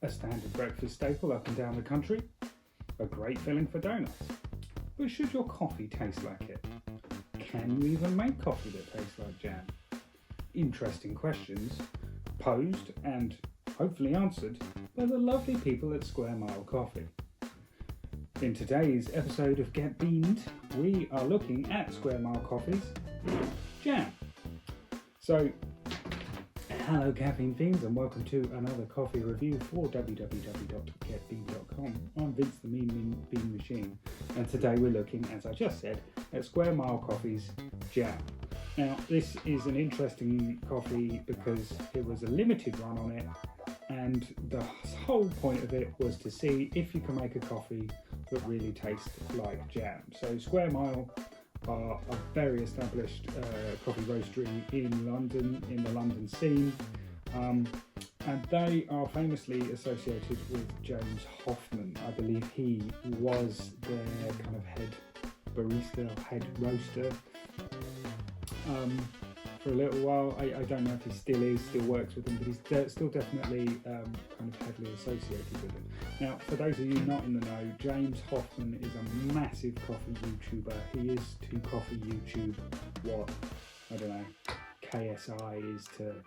a standard breakfast staple up and down the country, a great filling for donuts. But should your coffee taste like it? Can you even make coffee that tastes like jam? Interesting questions posed and hopefully answered by the lovely people at Square Mile Coffee. In today's episode of Get Beamed, we are looking at Square Mile Coffee's jam. So, hello caffeine fiends and welcome to another coffee review for www.getbeamed.com. I'm Vince the Mean Bean Machine, and today we're looking, as I just said, at Square Mile Coffee's jam. Now, this is an interesting coffee because it was a limited run on it, and the whole point of it was to see if you can make a coffee that really tastes like jam. So Square Mile are a very established coffee roastery in London, in the London scene, and they are famously associated with James Hoffmann. I believe he was their kind of head barista, head roaster for a little while. I don't know if he still works with them, but he's still definitely kind of heavily associated with them. Now, for those of you not in the know, James Hoffmann is a massive coffee YouTuber. He is to coffee YouTube what, I don't know, KSI is to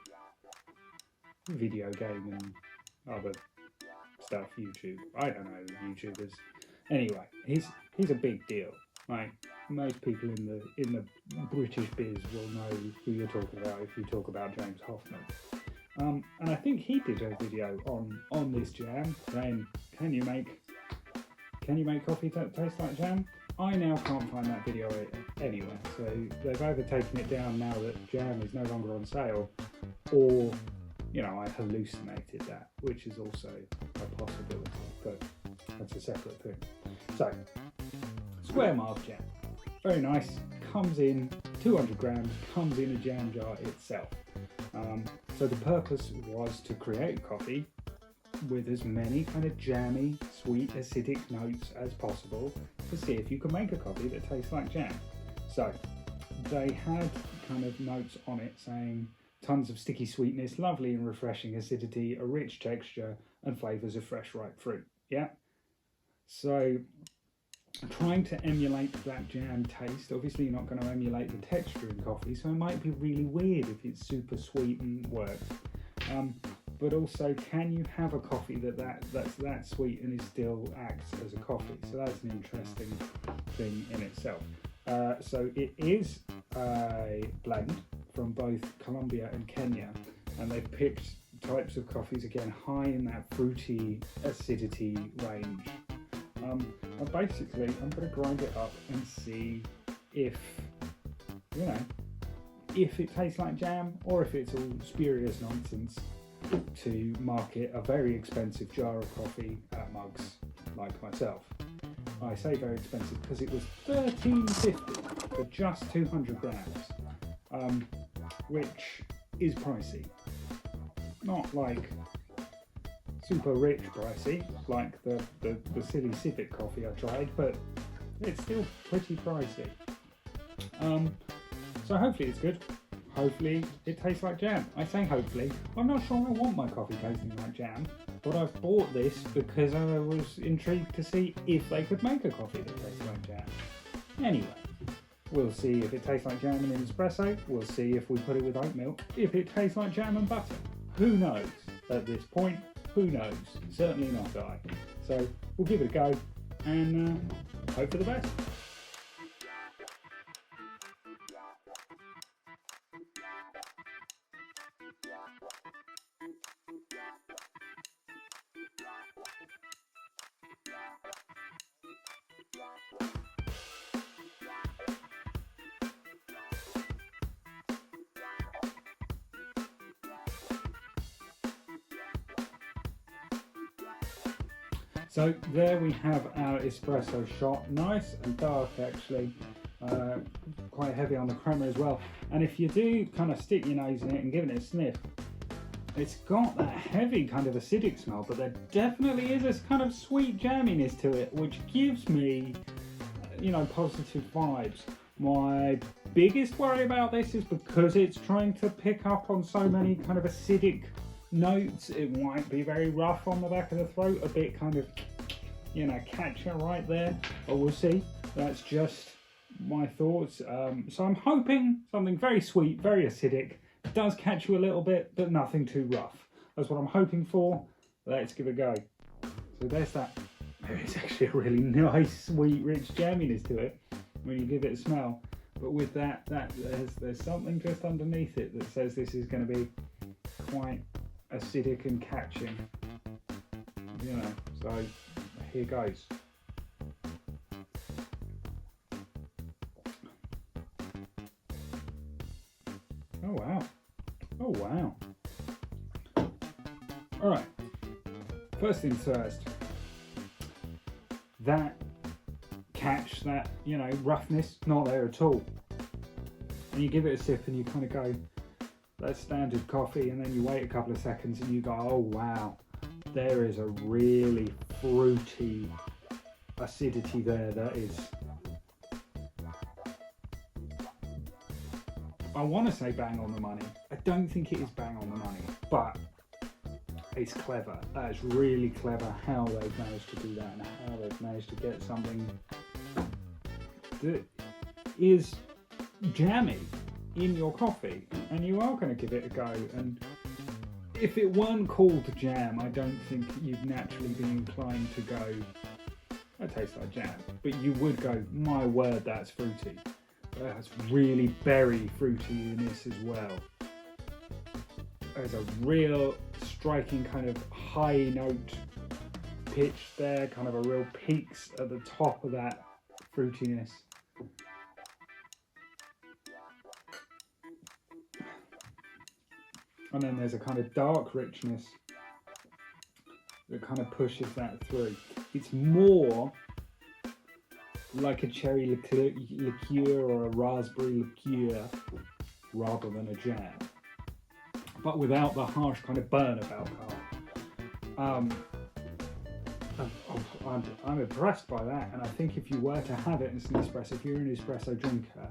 video game and other stuff YouTube. I don't know, YouTubers. Anyway, he's a big deal. Like, most people in the British biz will know who you're talking about if you talk about James Hoffmann. And I think he did a video on this jam saying, can you make coffee that tastes like jam? I now can't find that video anywhere, so they've either taken it down now that jam is no longer on sale, or, you know, I hallucinated that, which is also a possibility, but that's a separate thing. So, Square Mile jam. Very nice, comes in 200 grams, comes in a jam jar itself. So the purpose was to create coffee with as many kind of jammy, sweet, acidic notes as possible to see if you can make a coffee that tastes like jam. So they had kind of notes on it saying tons of sticky sweetness, lovely and refreshing acidity, a rich texture, and flavours of fresh ripe fruit. Yeah. So trying to emulate that jam taste. Obviously you're not going to emulate the texture in coffee, so it might be really weird if it's super sweet and works. But also, can you have a coffee that's that sweet and it still acts as a coffee? So that's an interesting thing in itself. So it is a blend from both Colombia and Kenya, and they've picked types of coffees again high in that fruity acidity range. And basically, I'm going to grind it up and see if it tastes like jam or if it's all spurious nonsense to market a very expensive jar of coffee at mugs like myself. I say very expensive because it was $13.50 for just 200 grams, which is pricey. Not like super rich pricey like the silly Civic coffee I tried, but it's still pretty pricey. So hopefully it's good. Hopefully it tastes like jam. I say hopefully. I'm not sure I want my coffee tasting like jam, but I've bought this because I was intrigued to see if they could make a coffee that tastes like jam. Anyway, we'll see if it tastes like jam and an espresso. We'll see if we put it with oat milk, if it tastes like jam and butter. Who knows at this point? Who knows? Certainly not I. So we'll give it a go and hope for the best. So there we have our Espresso Shot, nice and dark actually, quite heavy on the crema as well. And if you do kind of stick your nose in it and give it a sniff, it's got that heavy kind of acidic smell, but there definitely is this kind of sweet jamminess to it, which gives me, positive vibes. My biggest worry about this is because it's trying to pick up on so many kind of acidic notes. It might be very rough on the back of the throat, a bit kind of, catcher right there, but we'll see. That's just my thoughts. So I'm hoping something very sweet, very acidic, does catch you a little bit, but nothing too rough. That's what I'm hoping for. Let's give it a go. So there's that. It's actually a really nice, sweet, rich jamminess to it when you give it a smell. But with that there's something just underneath it that says this is going to be quite acidic and catching. So here goes. Oh wow. Oh wow. Alright. First things first. That catch, that, roughness, not there at all. And you give it a sip and you kind of go, that's standard coffee, and then you wait a couple of seconds and you go, oh wow, there is a really fruity acidity there that is, I want to say bang on the money. I don't think it is bang on the money, but it's clever. That's really clever how they've managed to do that and how they've managed to get something that is jammy in your coffee, and you are going to give it a go. And if it weren't called jam, I don't think you'd naturally be inclined to go, that tastes like jam, but you would go, my word, that's fruity. That's really berry fruitiness as well. There's a real striking kind of high note pitch there, kind of a real peaks at the top of that fruitiness. And then there's a kind of dark richness that kind of pushes that through. It's more like a cherry liqueur or a raspberry liqueur rather than a jam, but without the harsh kind of burn of alcohol. I'm impressed by that, and I think if you were to have it as an espresso, if you're an espresso drinker,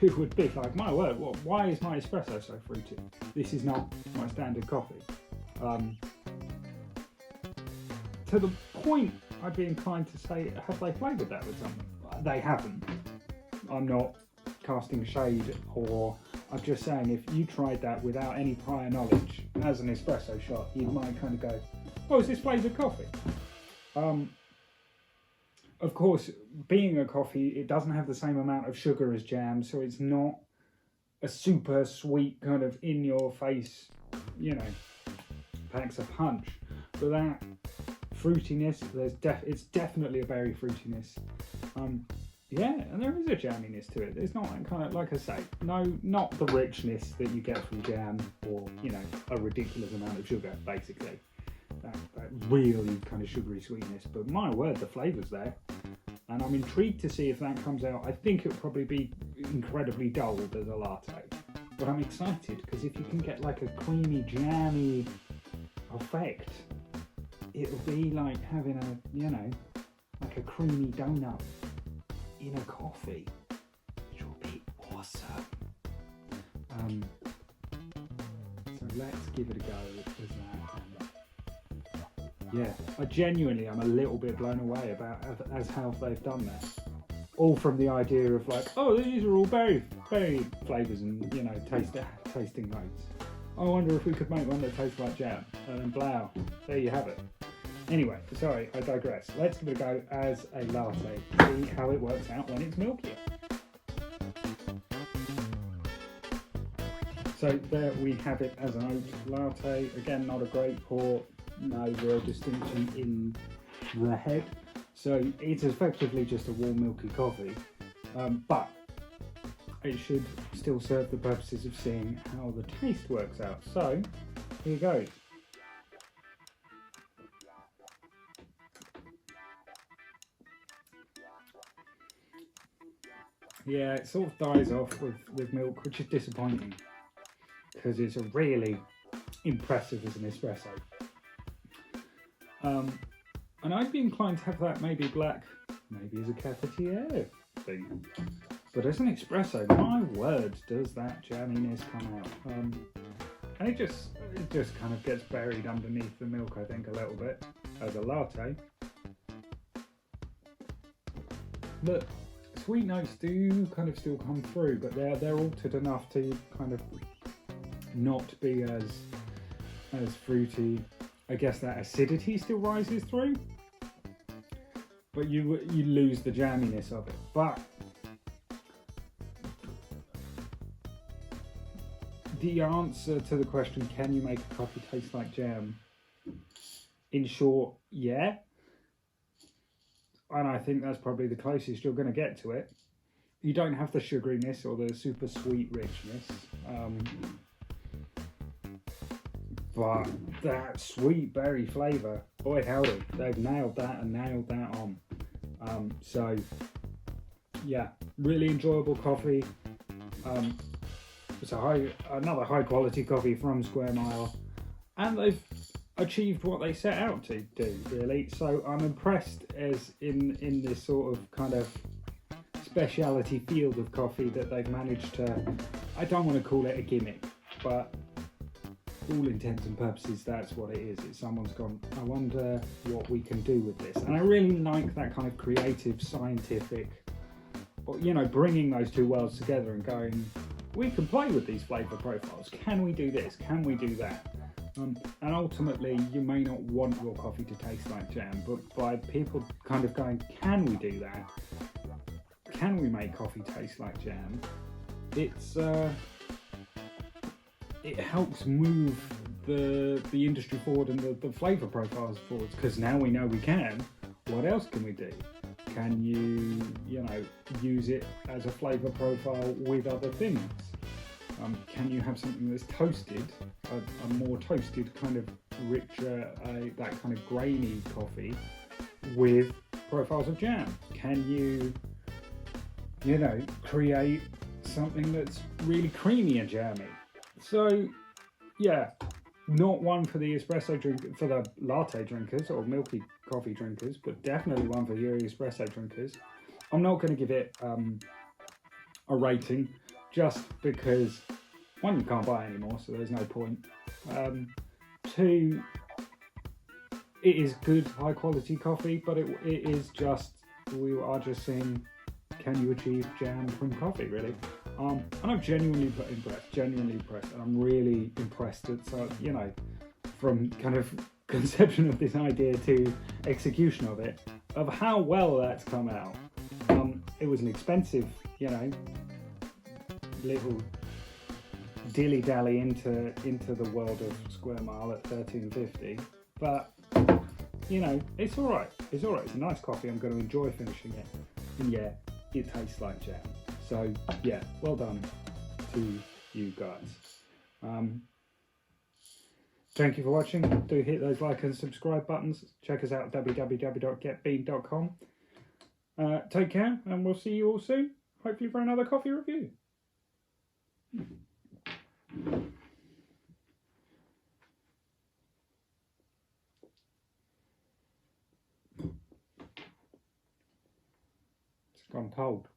you would be like, my word, why is my espresso so fruity? This is not my standard coffee. To the point, I'd be inclined to say, have they flavoured that with something? They haven't. I'm not casting shade, or I'm just saying if you tried that without any prior knowledge as an espresso shot, you might kind of go, oh, is this flavoured coffee? Of course, being a coffee, it doesn't have the same amount of sugar as jam, so it's not a super sweet kind of in your face, packs a punch. But that fruitiness, it's definitely a berry fruitiness. And there is a jamminess to it. It's not kind of, like I say, not the richness that you get from jam, or a ridiculous amount of sugar, basically. That really kind of sugary sweetness. But my word, the flavour's there, and I'm intrigued to see if that comes out. I think it'll probably be incredibly dulled as a latte, but I'm excited because if you can get like a creamy, jammy effect, it'll be like having like a creamy donut in a coffee, which will be awesome. So let's give it a go as that. Yeah, I genuinely am a little bit blown away about how they've done that. All from the idea of like, oh, these are all berry flavours and tasting notes. I wonder if we could make one that tastes like jam, and then blow, there you have it. Anyway, sorry, I digress. Let's give it a go as a latte. See how it works out when it's milkier. So there we have it as an oat latte. Again, not a great pour. No real distinction in the head, so it's effectively just a warm milky coffee, but it should still serve the purposes of seeing how the taste works out. So here goes. Yeah, it sort of dies off with milk, which is disappointing because it's a really impressive as an espresso. And I'd be inclined to have that maybe black, maybe as a cafetiere thing. But as an espresso, my word, does that jamminess come out. And it just, it just kind of gets buried underneath the milk, I think, a little bit as a latte. Look, sweet notes do kind of still come through, but they're altered enough to kind of not be as fruity. I guess that acidity still rises through, but you lose the jamminess of it. But the answer to the question, can you make a coffee taste like jam? In short, yeah. And I think that's probably the closest you're going to get to it. You don't have the sugariness or the super sweet richness. But that sweet berry flavour, boy howdy, they've nailed that and nailed that on. So, yeah, really enjoyable coffee. It's another high quality coffee from Square Mile, and they've achieved what they set out to do, really. So I'm impressed as in this sort of kind of speciality field of coffee that they've managed to, I don't want to call it a gimmick, but for all intents and purposes that's what it is. It's someone's gone, I wonder what we can do with this. And I really like that kind of creative, scientific, bringing those two worlds together and going, we can play with these flavour profiles. Can we do this? Can we do that? And ultimately, you may not want your coffee to taste like jam, but by people kind of going, can we do that? Can we make coffee taste like jam? It helps move the industry forward and the flavour profiles forward, because now we know we can. What else can we do? Can you use it as a flavour profile with other things? Can you have something that's toasted, a more toasted kind of richer, that kind of grainy coffee with profiles of jam? Can you, create something that's really creamy and jammy? So, yeah, not one for the for the latte drinkers or milky coffee drinkers, but definitely one for your espresso drinkers. I'm not going to give it a rating, just because, one, you can't buy it anymore, so there's no point. Two, it is good, high quality coffee, but it is just, we are just seeing, can you achieve jam from coffee, really? And I'm genuinely impressed, and I'm really impressed at, from kind of conception of this idea to execution of it, of how well that's come out. It was an expensive, little dilly-dally into the world of Square Mile at $13.50, but it's all right. It's a nice coffee. I'm going to enjoy finishing it, and yeah, it tastes like jam. So yeah, well done to you guys. Thank you for watching. Do hit those like and subscribe buttons. Check us out at www.getbean.com. Take care, and we'll see you all soon, hopefully for another coffee review. It's gone cold.